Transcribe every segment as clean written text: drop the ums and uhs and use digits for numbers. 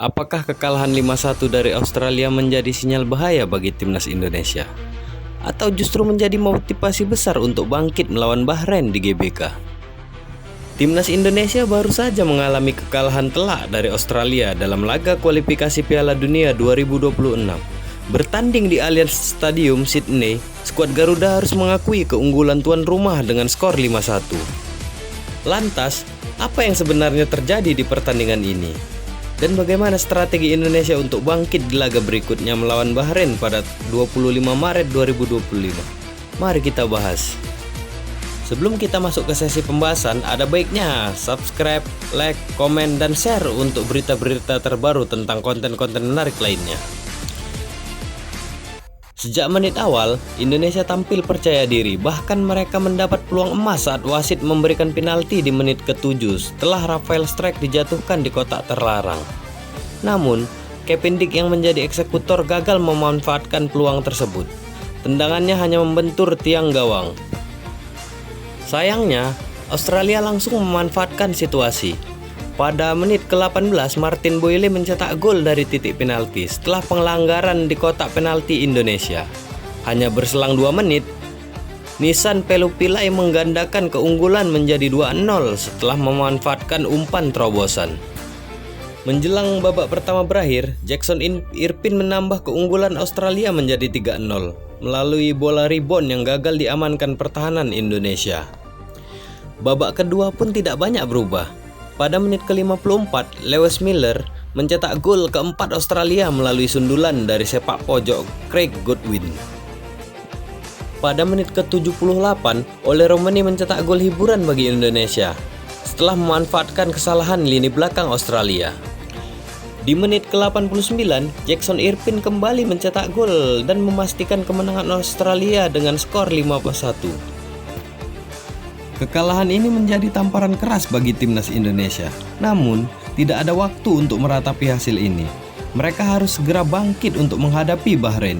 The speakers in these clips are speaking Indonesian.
Apakah kekalahan 5-1 dari Australia menjadi sinyal bahaya bagi timnas Indonesia? Atau justru menjadi motivasi besar untuk bangkit melawan Bahrain di GBK? Timnas Indonesia baru saja mengalami kekalahan telak dari Australia dalam laga kualifikasi Piala Dunia 2026. Bertanding di Allianz Stadium, Sydney, skuad Garuda harus mengakui keunggulan tuan rumah dengan skor 5-1. Lantas, apa yang sebenarnya terjadi di pertandingan ini? Dan bagaimana strategi Indonesia untuk bangkit di laga berikutnya melawan Bahrain pada 25 Maret 2025? Mari kita bahas. Sebelum kita masuk ke sesi pembahasan, ada baiknya subscribe, like, komen, dan share untuk berita-berita terbaru tentang konten-konten menarik lainnya. Sejak menit awal, Indonesia tampil percaya diri, bahkan mereka mendapat peluang emas saat wasit memberikan penalti di menit ke-7 setelah Rafael Strijk dijatuhkan di kotak terlarang. Namun, Kevin Dick yang menjadi eksekutor gagal memanfaatkan peluang tersebut. Tendangannya hanya membentur tiang gawang. Sayangnya, Australia langsung memanfaatkan situasi. Pada menit ke-18, Martin Boyle mencetak gol dari titik penalti setelah pelanggaran di kotak penalti Indonesia. Hanya berselang 2 menit, Nissan Pelupillai menggandakan keunggulan menjadi 2-0 setelah memanfaatkan umpan terobosan. Menjelang babak pertama berakhir, Jackson Irvine menambah keunggulan Australia menjadi 3-0 melalui bola rebound yang gagal diamankan pertahanan Indonesia. Babak kedua pun tidak banyak berubah. Pada menit ke-54, Lewis Miller mencetak gol keempat Australia melalui sundulan dari sepak pojok Craig Goodwin. Pada menit ke-78, Ole Romani mencetak gol hiburan bagi Indonesia setelah memanfaatkan kesalahan lini belakang Australia. Di menit ke-89, Jackson Irvine kembali mencetak gol dan memastikan kemenangan Australia dengan skor 5-1. Kekalahan ini menjadi tamparan keras bagi timnas Indonesia. Namun, tidak ada waktu untuk meratapi hasil ini. Mereka harus segera bangkit untuk menghadapi Bahrain.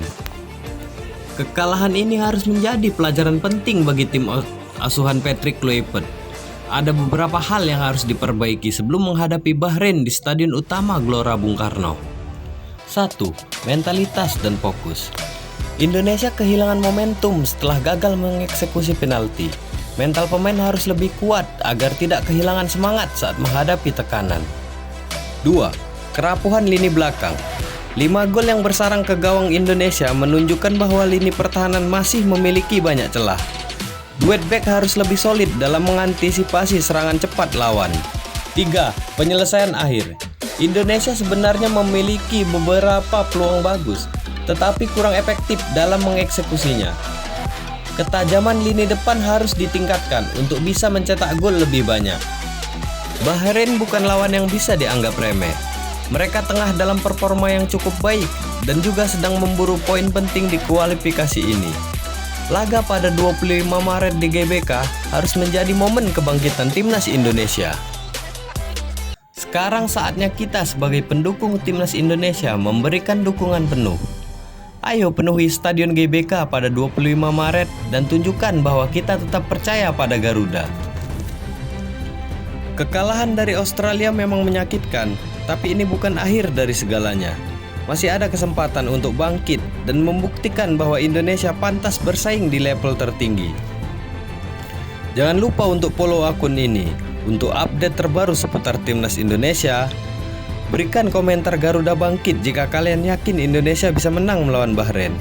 Kekalahan ini harus menjadi pelajaran penting bagi tim asuhan Patrick Kluivert. Ada beberapa hal yang harus diperbaiki sebelum menghadapi Bahrain di Stadion Utama Gelora Bung Karno. 1. Mentalitas dan fokus. Indonesia kehilangan momentum setelah gagal mengeksekusi penalti. Mental pemain harus lebih kuat agar tidak kehilangan semangat saat menghadapi tekanan. 2. Kerapuhan lini belakang. 5 gol yang bersarang ke gawang Indonesia menunjukkan bahwa lini pertahanan masih memiliki banyak celah. Duet back harus lebih solid dalam mengantisipasi serangan cepat lawan. 3. Penyelesaian akhir. Indonesia sebenarnya memiliki beberapa peluang bagus, tetapi kurang efektif dalam mengeksekusinya. Ketajaman lini depan harus ditingkatkan untuk bisa mencetak gol lebih banyak. Bahrain bukan lawan yang bisa dianggap remeh. Mereka tengah dalam performa yang cukup baik dan juga sedang memburu poin penting di kualifikasi ini. Laga pada 25 Maret di GBK harus menjadi momen kebangkitan timnas Indonesia. Sekarang saatnya kita sebagai pendukung timnas Indonesia memberikan dukungan penuh. Ayo penuhi Stadion GBK pada 25 Maret dan tunjukkan bahwa kita tetap percaya pada Garuda. Kekalahan dari Australia memang menyakitkan, tapi ini bukan akhir dari segalanya. Masih ada kesempatan untuk bangkit dan membuktikan bahwa Indonesia pantas bersaing di level tertinggi. Jangan lupa untuk follow akun ini untuk update terbaru seputar timnas Indonesia. Berikan komentar Garuda bangkit jika kalian yakin Indonesia bisa menang melawan Bahrain.